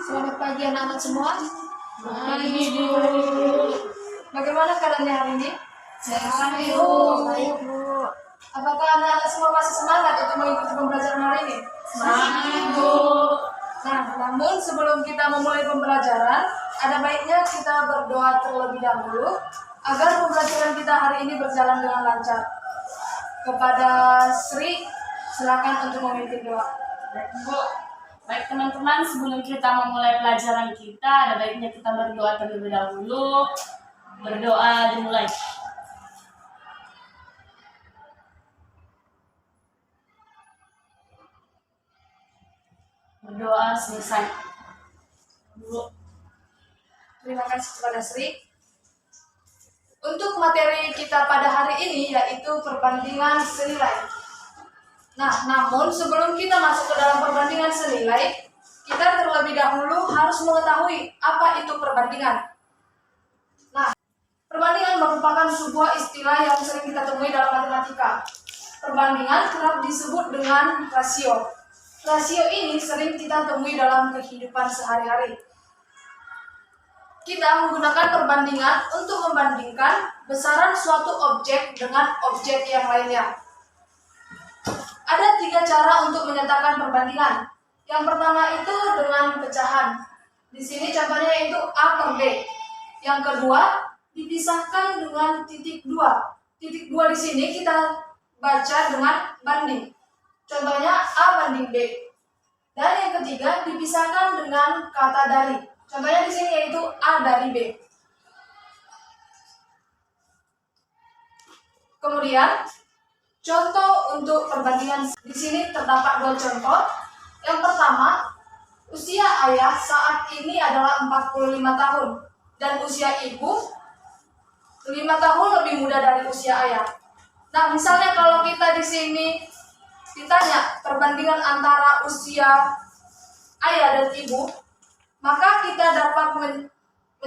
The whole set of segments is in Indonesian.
Selamat pagi anak-anak semua. Pagi, Bu. Bagaimana keadaannya hari ini? Sehat, Bu. Baik, Bu. Apakah anak-anak semua masih semangat untuk mengikuti pembelajaran hari ini? Semangat, Bu. Nah, namun sebelum kita memulai pembelajaran, ada baiknya kita berdoa terlebih dahulu agar pembelajaran kita hari ini berjalan dengan lancar. Kepada Sri, silakan untuk memimpin doa. Baik, Bu. Baik, teman-teman, sebelum kita memulai pelajaran kita, ada baiknya kita berdoa terlebih dahulu. Berdoa dimulai. Berdoa selesai. Bu. Terima kasih kepada Sri. Untuk materi kita pada hari ini yaitu perbandingan senilai. Nah, namun sebelum kita masuk ke dalam perbandingan senilai, kita terlebih dahulu harus mengetahui apa itu perbandingan. Nah, perbandingan merupakan sebuah istilah yang sering kita temui dalam matematika. Perbandingan kerap disebut dengan rasio. Rasio ini sering kita temui dalam kehidupan sehari-hari. Kita menggunakan perbandingan untuk membandingkan besaran suatu objek dengan objek yang lainnya. Ada 3 cara untuk menyatakan perbandingan. Yang pertama itu dengan pecahan. Di sini contohnya yaitu A per B. Yang kedua dipisahkan dengan titik 2. Titik 2 di sini kita baca dengan banding. Contohnya A banding B. Dan yang ketiga dipisahkan dengan kata dari. Contohnya di sini yaitu A dari B. Kemudian contoh untuk perbandingan di sini terdapat 2 contoh. Yang pertama, usia ayah saat ini adalah 45 tahun dan usia ibu 5 tahun lebih muda dari usia ayah. Nah, misalnya kalau kita di sini ditanya perbandingan antara usia ayah dan ibu, maka kita dapat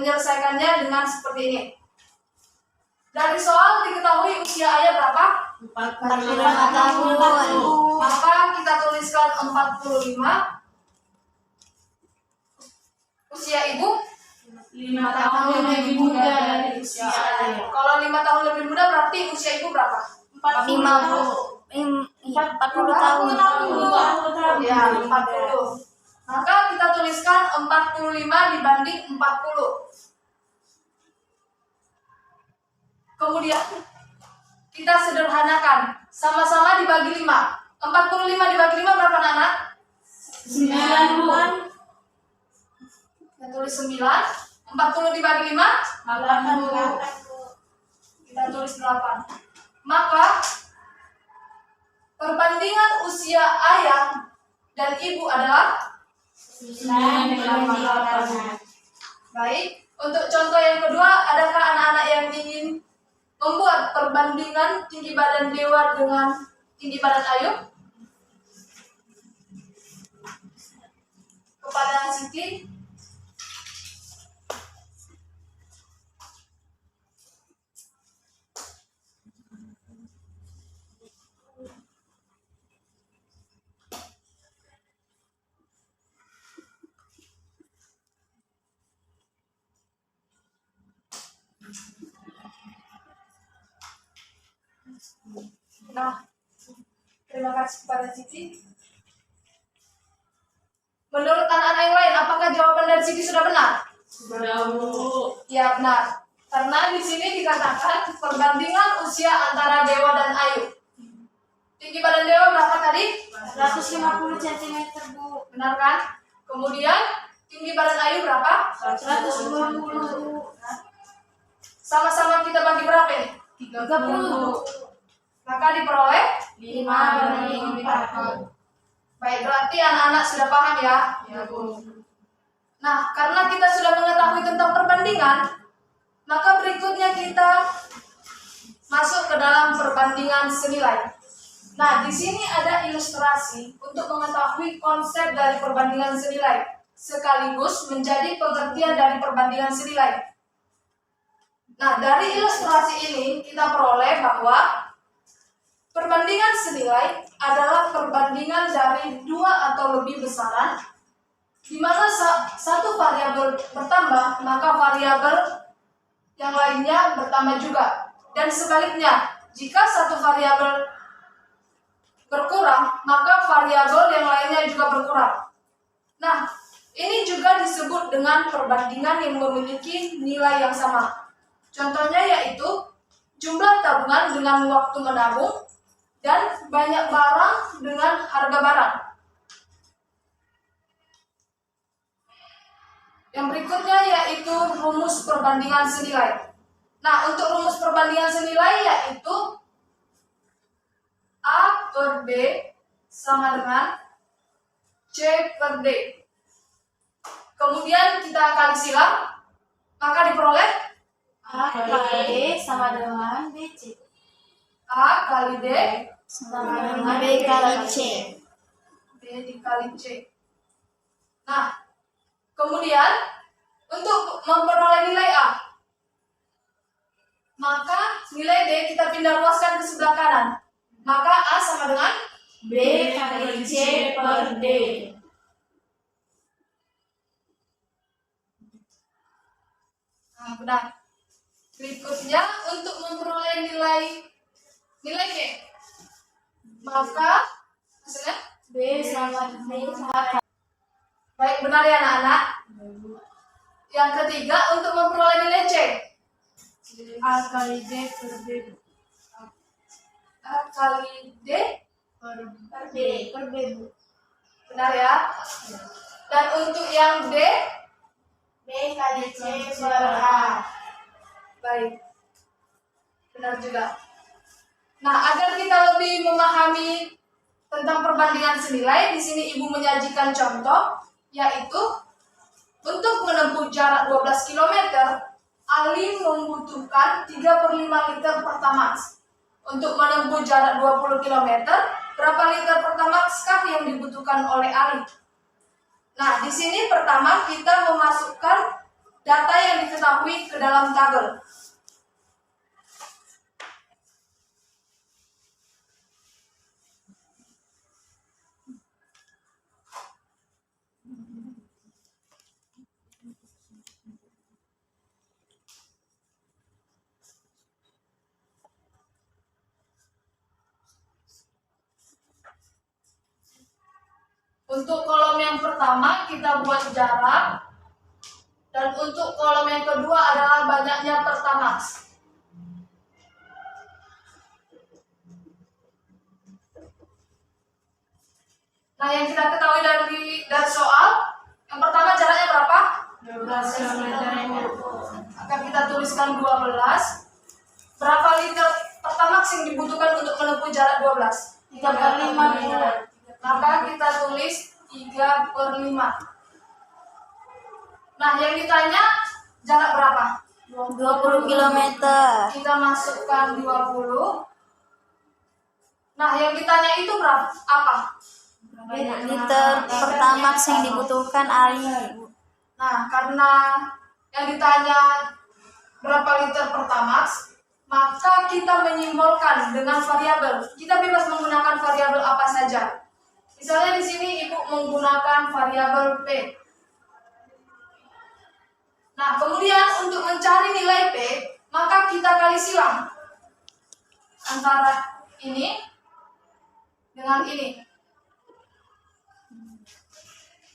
menyelesaikannya dengan seperti ini. Dari soal diketahui usia ayah berapa? 45 tahun. Maka kita tuliskan 45. Usia ibu 5 tahun lebih muda dari usia ayah. Kalau 5 tahun lebih muda berarti usia ibu berapa? 40 tahun. Ya, 40. Maka kita tuliskan 45 dibanding 40. Kemudian kita sederhanakan, sama-sama dibagi 5. 45 dibagi 5 berapa anak? 9, Bu. Kita tulis 9. 40 dibagi 5? 8, Bu. Kita tulis 8. Maka perbandingan usia ayah dan ibu adalah 9,8. baik. Untuk contoh yang kedua, adakah anak-anak yang ingin membuat perbandingan tinggi badan Dewa dengan tinggi badan Ayu? Kepada Siti. Nah, terima kasih kepada Siti. Menurut anak-anak yang lain, apakah jawaban dari Siti sudah benar? Sudah, Bu. Ya, benar. Karena di sini dikatakan perbandingan usia antara Dewa dan Ayu. Tinggi badan Dewa berapa tadi? 150 cm, Bu. Benar kan? Kemudian tinggi badan Ayu berapa? 120, Bu. Sama-sama kita bagi berapa ini? 30. Maka diperoleh 5 banding 4. Baik, berarti anak-anak sudah paham ya? Ya, Bu. Nah, karena kita sudah mengetahui tentang perbandingan, maka berikutnya kita masuk ke dalam perbandingan senilai. Nah, di sini ada ilustrasi untuk mengetahui konsep dari perbandingan senilai, sekaligus menjadi pengertian dari perbandingan senilai. Nah, dari ilustrasi ini kita peroleh bahwa perbandingan senilai adalah perbandingan dari 2 atau lebih besaran di mana satu variabel bertambah, maka variabel yang lainnya bertambah juga. Dan sebaliknya, jika satu variabel berkurang, maka variabel yang lainnya juga berkurang. Nah, ini juga disebut dengan perbandingan yang memiliki nilai yang sama. Contohnya yaitu jumlah tabungan dengan waktu menabung dan banyak barang dengan harga barang. Yang berikutnya yaitu rumus perbandingan senilai. Nah, untuk rumus perbandingan senilai yaitu A per B sama dengan C per D. Kemudian kita kali silang, maka diperoleh A kali D sama dengan BC. A kali D Sama dengan B kali C. B dikali C. Nah, kemudian untuk memperoleh nilai A, maka nilai D kita pindah ruaskan ke sebelah kanan. Maka A sama dengan B kali C per D. Nah, benar. Berikutnya untuk memperoleh nilai B, maka hasilnya B sama A. baik, benar ya anak-anak. Yang ketiga untuk memperoleh nilai C, A kali D per B. A kali D Per D. Per B. benar ya. Dan untuk yang D, B kali C per A. baik, benar juga. Nah, agar kita lebih memahami tentang perbandingan senilai, di sini Ibu menyajikan contoh, yaitu untuk menempuh jarak 12 km, Ali membutuhkan 3/5 liter Pertamax. Untuk menempuh jarak 20 km, berapa liter Pertamax kah yang dibutuhkan oleh Ali? Nah, di sini pertama kita memasukkan data yang diketahui ke dalam tabel. Untuk kolom yang pertama kita buat jarak, dan untuk kolom yang kedua adalah banyaknya Pertamax. Nah, yang kita ketahui dari soal, yang pertama jaraknya berapa? 12 km. Akan kita tuliskan 12. Berapa liter Pertamax yang dibutuhkan untuk menempuh jarak 12? 3/5. Maka kita tulis 3/5. Nah, yang ditanya jarak berapa? 20 km. Kita masukkan 20. Nah, yang ditanya itu berapa? Apa? Liter Pertamax yang dibutuhkan Ali. Nah, karena yang ditanya berapa liter Pertamax, maka kita menyimbolkan dengan variabel. Kita bebas menggunakan variabel apa saja. Misalnya di sini Ibu menggunakan variabel P. Nah, kemudian untuk mencari nilai P, maka kita kali silang antara ini dengan ini.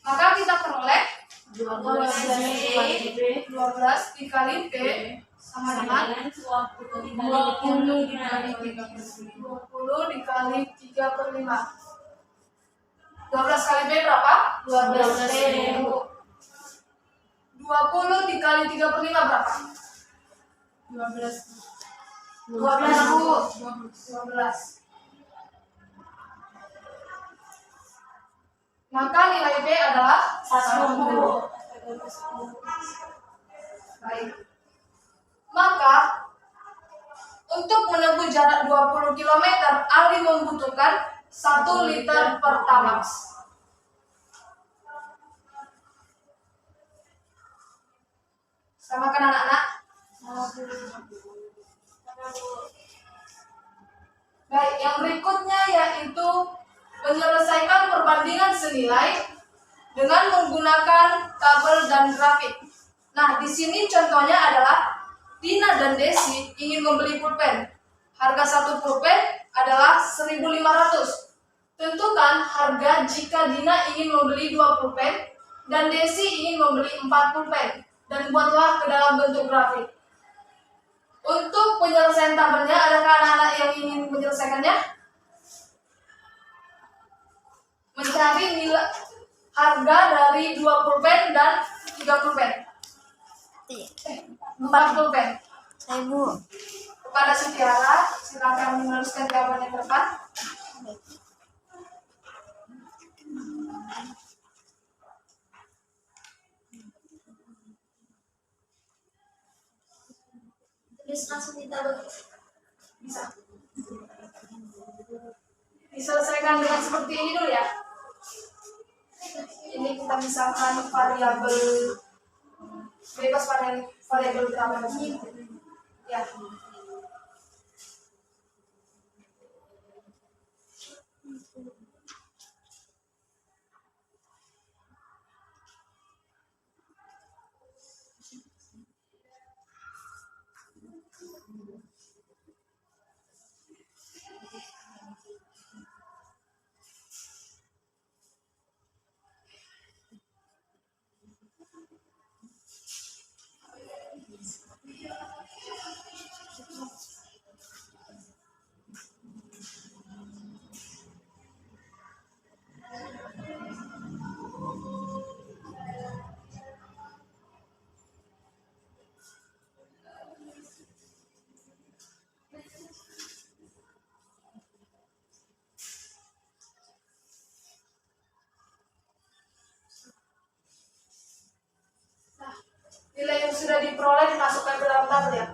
Maka kita peroleh 12 dikali P sama dengan 20 dikali 20 dikali 3/5. 12 kali B berapa? 12.000. 20 dikali 3/5 berapa? 12. 12. Maka nilai B adalah 1. Baik. Maka untuk menempuh jarak 20 km, Ali membutuhkan 1 liter Pertamax. Samakan anak-anak. Baik, yang berikutnya yaitu menyelesaikan perbandingan senilai dengan menggunakan menggunakan tabel dan grafik. Nah, di sini contohnya adalah Dina dan Desi ingin membeli pulpen. Harga satu pulpen adalah 1.500. Tentukan harga jika Dina ingin membeli 2 pulpen dan Desi ingin membeli 4 pulpen. Dan buatlah ke dalam bentuk grafik. Untuk penyelesaian tabelnya, adakah anak-anak yang ingin menyelesaikannya? Mencari nilai harga dari 2 pulpen dan 3 pulpen. 4 pulpen. Saya Bu. Kepada Sutiara, silakan meneruskan jawabannya ke depan. Tulis langsung di tabel. Bisa. Diselesaikan dengan seperti ini dulu ya. Ini kita misalkan variabel bebas variabel berapa ini? Ya. Nilai yang sudah diperoleh dimasukkan ke dalam tabel ya.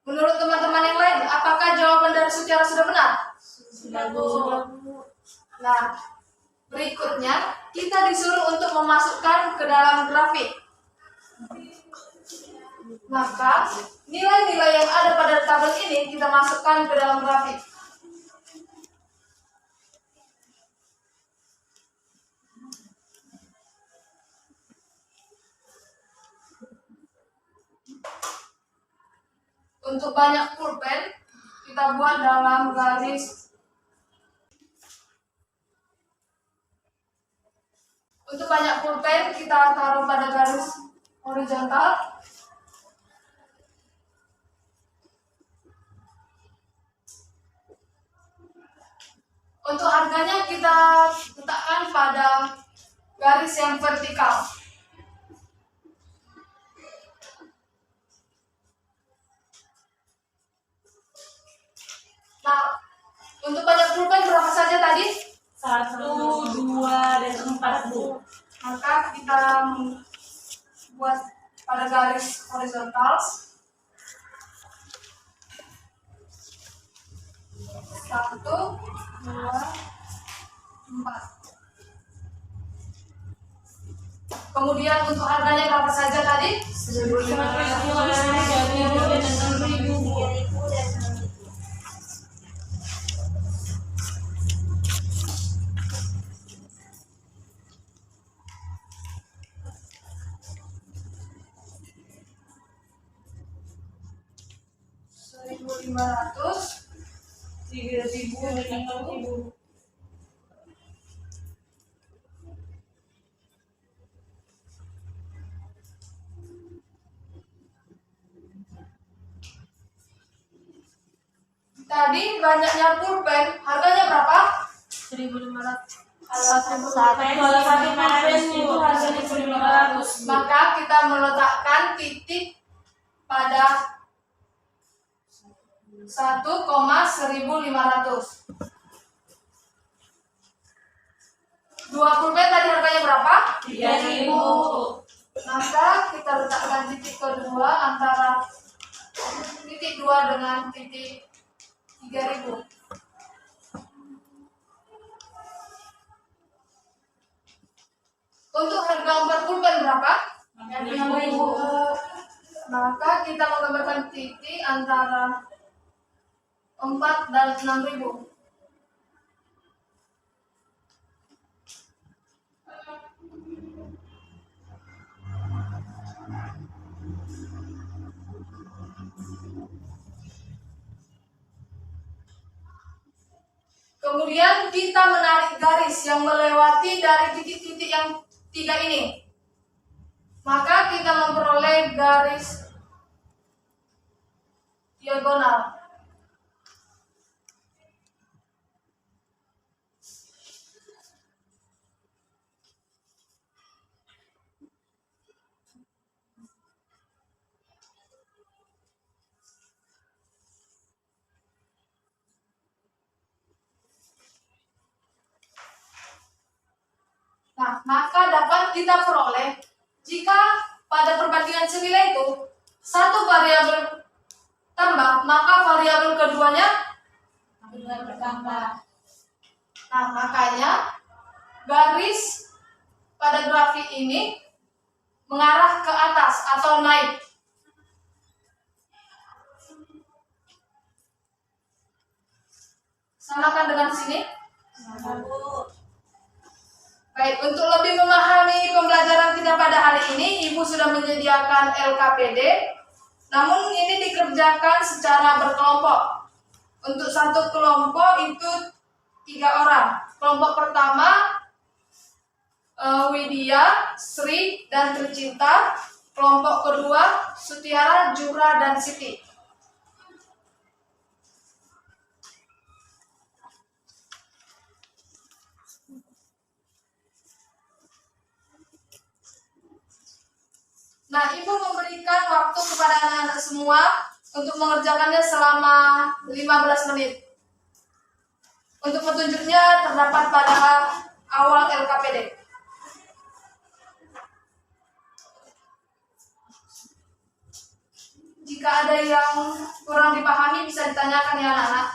Menurut teman-teman yang lain, apakah jawaban dari Sutiara sudah benar? Sudah Bu. Nah, berikutnya kita disuruh untuk memasukkan ke dalam grafik. Maka nilai-nilai yang ada pada tabel ini kita masukkan ke dalam grafik. Untuk banyak pulpen kita buat dalam garis. Untuk banyak pulpen kita taruh pada garis horizontal. Untuk harganya kita letakkan pada garis yang vertikal. Nah, untuk banyak pulpen berapa saja tadi? 1, 2, dan 4 Bu. Maka kita buat pada garis horizontal. 1, 2, 4. Kemudian untuk harganya berapa saja tadi? 1.500, 3.000, dan 6.000 Bu. Rp1.500, 3.000 dan 6.000. Tadi banyaknya pulpen, harganya berapa? 1.500. Satu Kalau satu pulpen itu harganya 1.500. Maka kita meletakkan titik pada 1,1.500. 2 pulpen tadi harganya berapa? 3.000. Maka kita letakkan titik kedua antara titik 2 dengan titik 3.000. berapa? 6.000. Maka kita menggambarkan titik antara 4 dan 6.000. Kemudian kita menarik garis yang melewati dari titik-titik yang 3 ini. Maka kita memperoleh garis diagonal. Nah, maka dapat kita peroleh jika pada perbandingan senilai itu satu variabel tambah, maka variabel keduanya bertambah. Nah, makanya garis pada grafik ini mengarah ke atas atau naik. Samakan dengan sini. Baik, untuk lebih memahami pembelajaran kita pada hari ini, Ibu sudah menyediakan LKPD. Namun ini dikerjakan secara berkelompok. Untuk satu kelompok itu 3 orang. Kelompok pertama Widya, Sri, dan Tercinta. Kelompok kedua Sutiara, Jura, dan Siti. Nah, Ibu memberikan waktu kepada anak-anak semua untuk mengerjakannya selama 15 menit. Untuk petunjuknya terdapat pada awal LKPD. Jika ada yang kurang dipahami bisa ditanyakan ya anak-anak.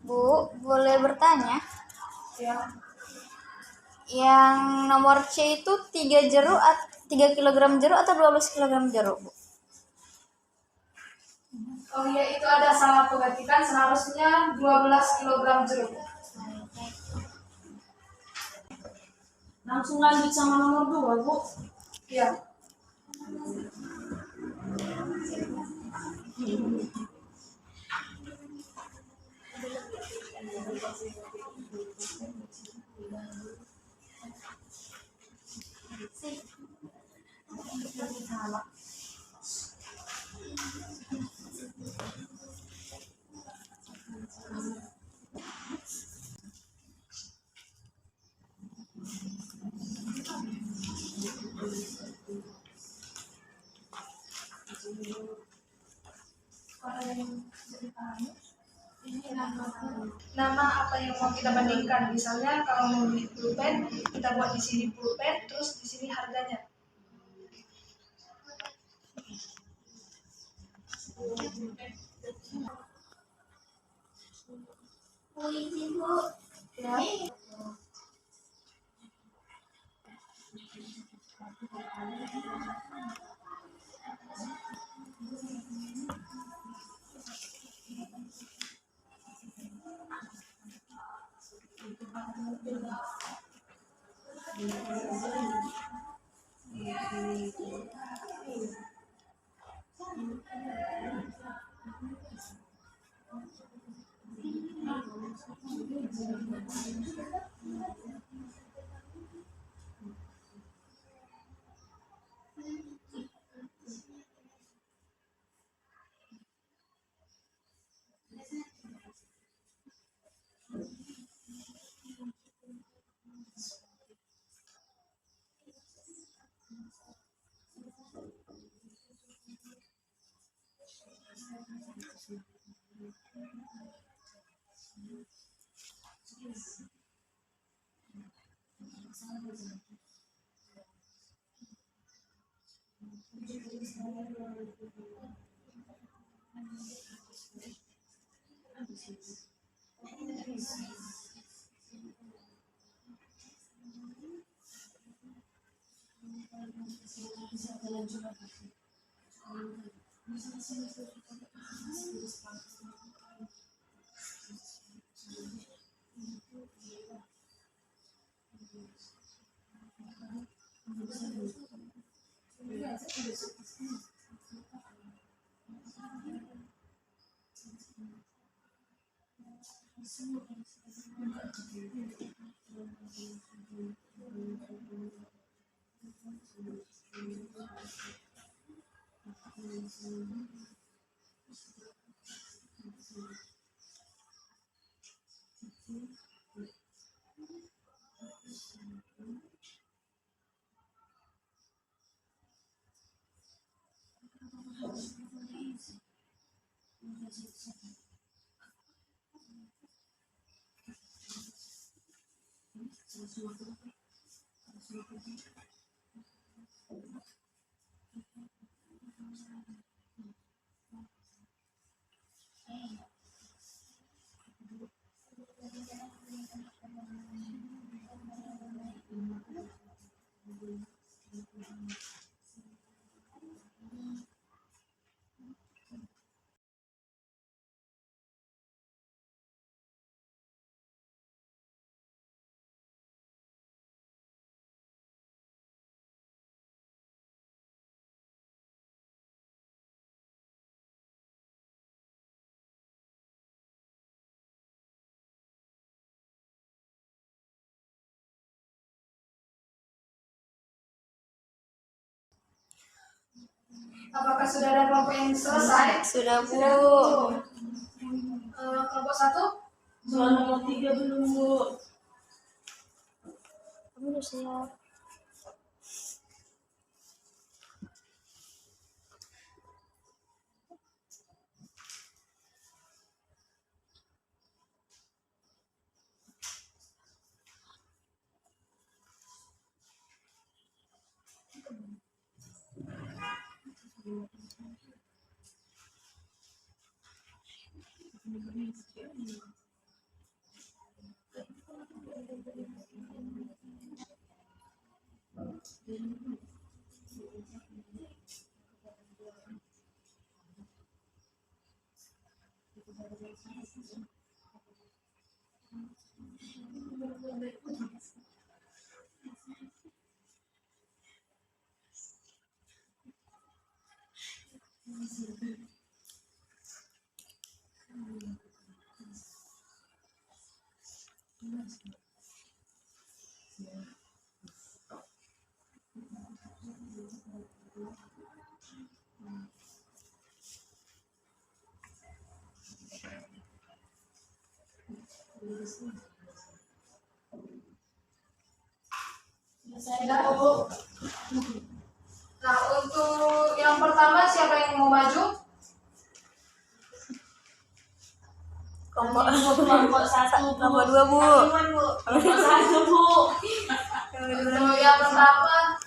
Bu, boleh bertanya? Ya, Yang nomor C itu 3 kilogram jeruk atau 12 kilogram jeruk, Bu? oh iya itu ada salah pengetikan, seharusnya 12 kilogram jeruk. Langsung lanjut sama nomor 2, Bu. Ya, nama apa yang mau kita bandingkan? Misalnya kalau mau beli pulpen, kita buat di sini pulpen, terus di sini harganya. Ya. Apakah sudah ada kelompok yang selesai? Sudah, Bu. Kelompok 1? Soal nomor 3 belum, Bu. Kamu udah siap. Sudah, Bu. Nah, untuk yang pertama siapa yang mau maju? Kelompok 1, Bu. Kelompok 2, Bu. Kelompok 1, Bu. Untuk yang pertama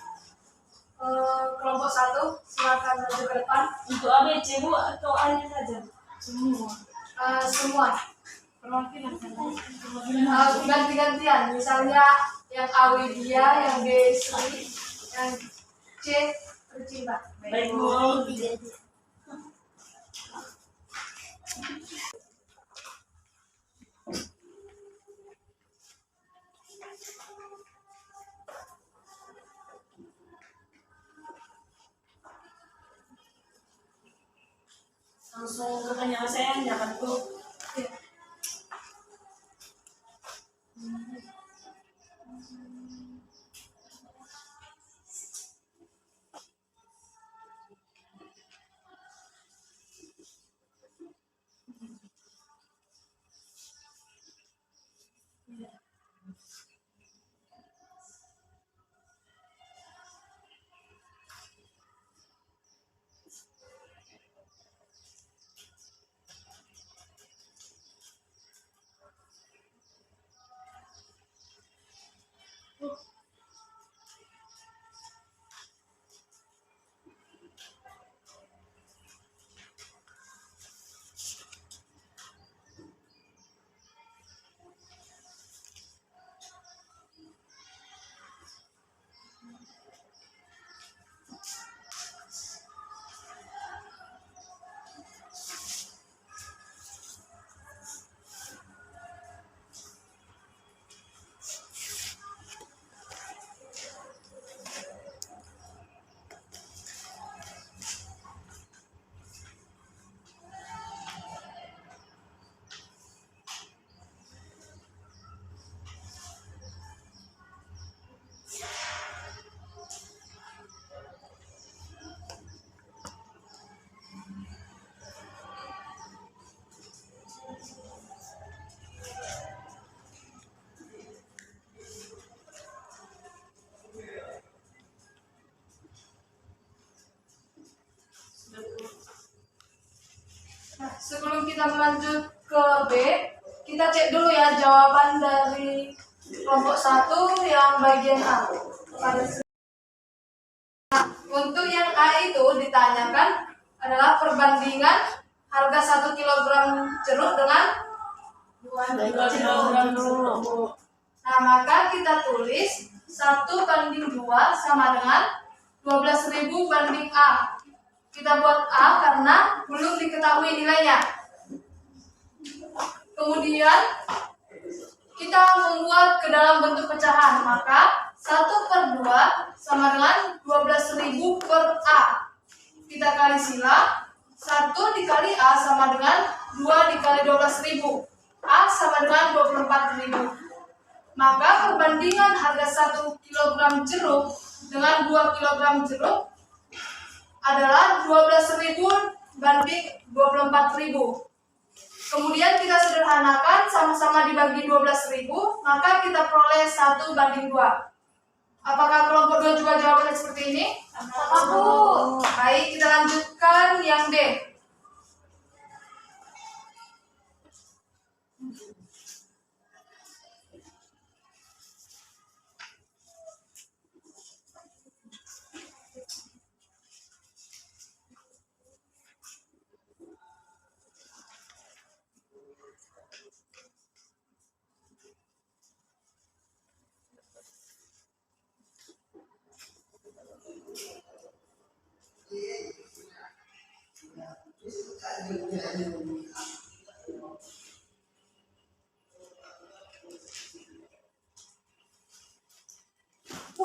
kelompok 1 silakan maju ke depan. Untuk ABC, Bu, atau A-nya saja? Semua. Semua. Perwakilan kan? Ganti-gantian. Misalnya yang A Widya, yang B Sri, yang C Tercinta. Baik, Bu. Langsung ke penyelesaian, jangan, Bu. Nah, sebelum kita lanjut ke B, kita cek dulu ya jawaban dari kelompok 1 yang bagian A. Nah, untuk yang A itu ditanyakan adalah perbandingan harga 1 kilogram jeruk dengan 2 kilogram jeruk, Bu. Nah, maka kita tulis 1:2 sama dengan 12.000 banding A. Kita buat A karena belum diketahui nilainya. Kemudian kita membuat ke dalam bentuk pecahan, maka 1/2 sama dengan 12.000 per A. Kita kali sila, 1 dikali A sama dengan 2 dikali 12.000. A sama dengan 24.000. Maka perbandingan harga 1 kg jeruk dengan 2 kg jeruk adalah 12.000 banding 24.000. Kemudian kita sederhanakan, sama-sama dibagi 12.000, maka kita peroleh 1:2. Apakah kelompok 2 juga jawabannya seperti ini? Sama, Bu. Baik, kita lanjutkan yang B.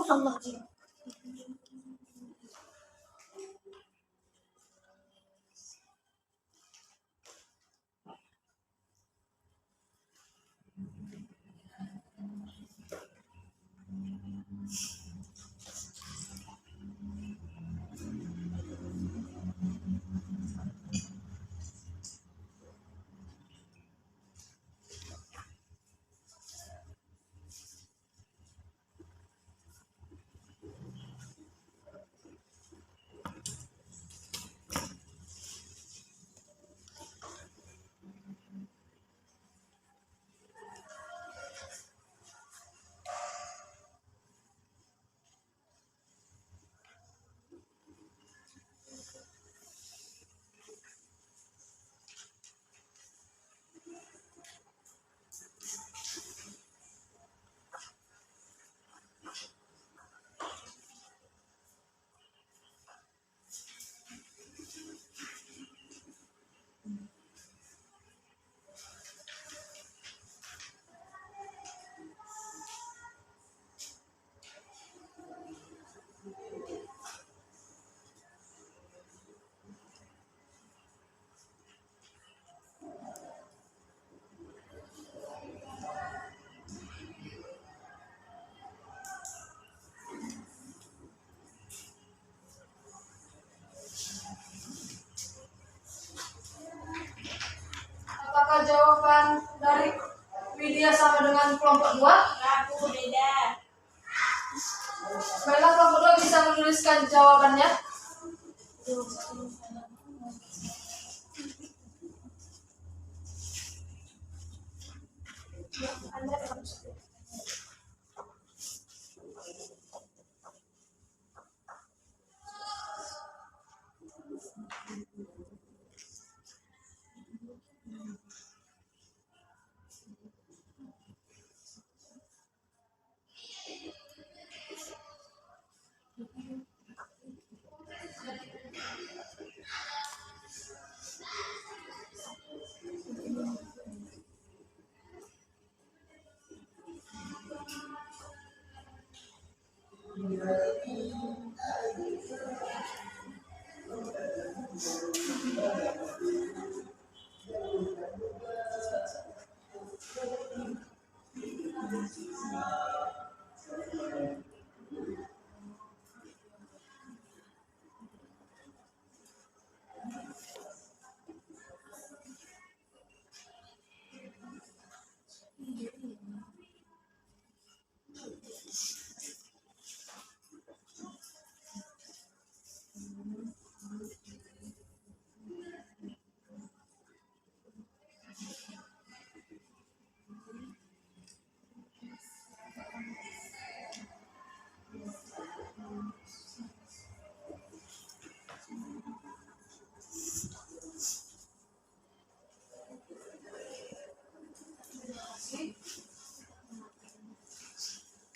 Allah. Apakah jawaban dari Widya sama dengan kelompok 2? Enggak, Bu, beda. Baiklah, kelompok 2 bisa menuliskan jawabannya.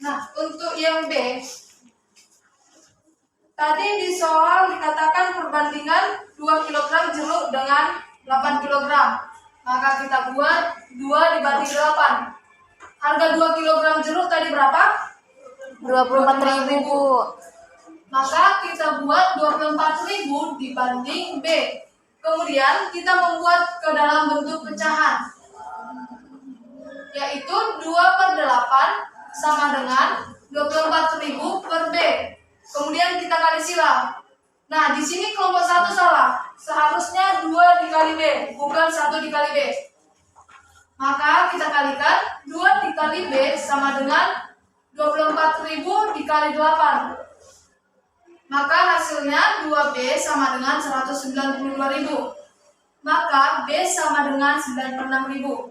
Nah, untuk yang B, tadi di soal dikatakan perbandingan 2 kg jeruk dengan 8 kg. Maka kita buat 2 dibanding 8. Harga 2 kg jeruk tadi berapa? 24.000, Bu. Maka kita buat 24.000 dibanding B. Kemudian kita membuat ke dalam bentuk pecahan, yaitu 2/8 sama dengan 24.000 per B. Kemudian kita kali silang. Nah, di sini kelompok 1 salah. Seharusnya 2 dikali B, bukan 1 dikali B. Maka kita kalikan 2 dikali B sama dengan 24.000 dikali 8. Maka hasilnya 2B sama dengan 192.000. Maka B sama dengan 96.000.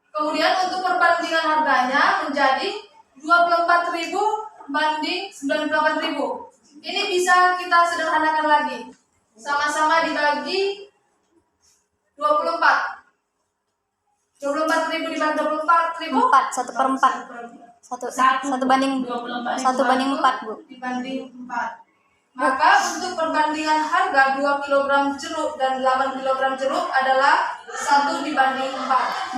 Kemudian untuk perbandingan harganya menjadi 24.000 banding 98.000. Ini bisa kita sederhanakan lagi. Sama-sama dibagi 24. 24.000 dibagi 24.000. 4, 1/4. Satu banding 24. 1/4, Bu. Dibanding 4. Maka untuk perbandingan harga 2 kg jeruk dan 8 kg jeruk adalah 1/4.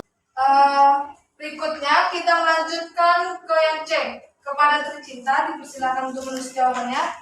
Berikutnya kita melanjutkan ke yang C. Kepada tercinta dipersilakan untuk menulis jawabannya.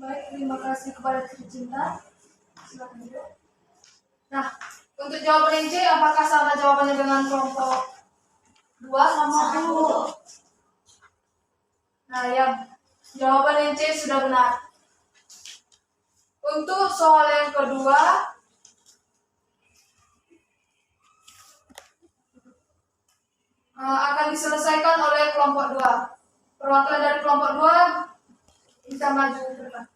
Baik, terima kasih kepada tercinta. Silakan dulu. Nah, untuk jawaban yang C, apakah sama jawabannya dengan kelompok 2? Sama dulu. Nah, yang jawaban yang C sudah benar. Untuk soal yang kedua, akan diselesaikan oleh kelompok 2. Perwakilan dari kelompok 2 bisa maju ke depan.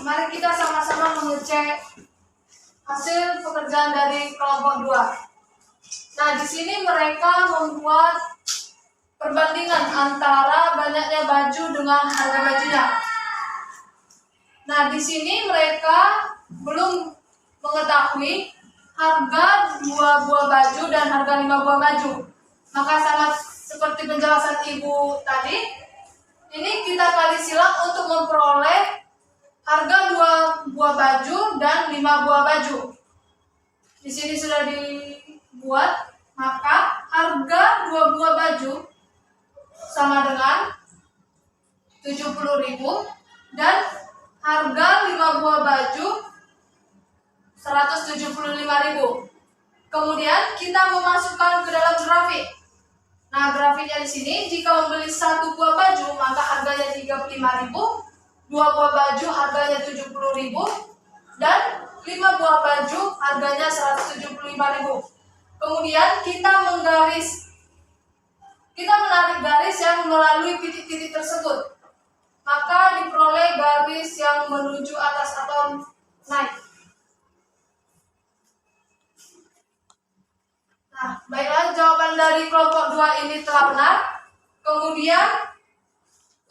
mari kita sama-sama mengecek hasil pekerjaan dari kelompok 2. Nah, di sini mereka membuat perbandingan antara banyaknya baju dengan harga bajunya. Nah, di sini mereka belum mengetahui harga 2 buah baju dan harga 5 buah baju. Maka sama seperti penjelasan Ibu tadi, ini kita kali silang untuk memperoleh harga 2 buah baju dan 5 buah baju. Di sini sudah dibuat, maka harga 2 buah baju sama dengan 70.000 dan harga 5 buah baju 175.000. Kemudian kita memasukkan ke dalam grafik. Nah, grafiknya di sini, jika membeli 1 buah baju maka harganya 35.000, 2 buah baju harganya 70.000 dan 5 buah baju harganya 175.000. Kemudian kita menarik garis yang melalui titik-titik tersebut. Maka diperoleh garis yang menuju atas atau naik. Nah, baiklah, jawaban dari kelompok 2 ini telah benar. Kemudian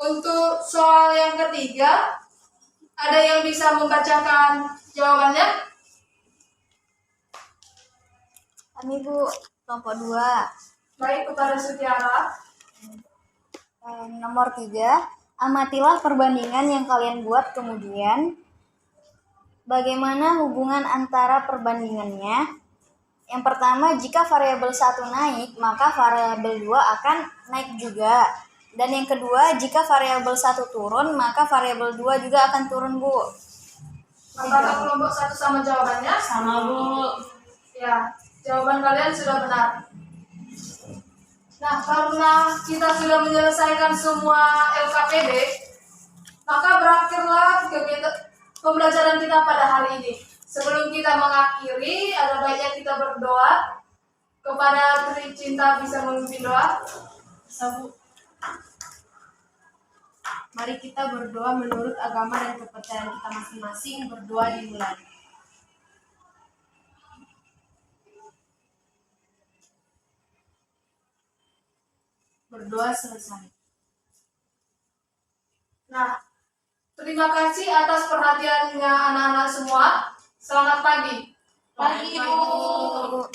untuk soal yang ketiga, ada yang bisa membacakan jawabannya? Kami Bu, kelompok 2. Baik, kepada Sutiara. Nomor 3, amatilah perbandingan yang kalian buat, kemudian bagaimana hubungan antara perbandingannya. Yang pertama, jika variabel 1 naik, maka variabel 2 akan naik juga. Dan yang kedua, jika variabel 1 turun, maka variabel 2 juga akan turun, Bu. Apakah kelompok 1 sama jawabannya? Sama Bu. Ya, jawaban kalian sudah benar. Nah, karena kita sudah menyelesaikan semua LKPD, maka berakhirlah kegiatan pembelajaran kita pada hari ini. Sebelum kita mengakhiri, ada baiknya kita berdoa. Kepada Tri Cinta bisa memimpin doa. Sabu. Mari kita berdoa menurut agama dan kepercayaan kita masing-masing. Berdoa dimulai. Berdoa selesai. Nah, terima kasih atas perhatiannya anak-anak semua. Selamat pagi. Pagi, Bu.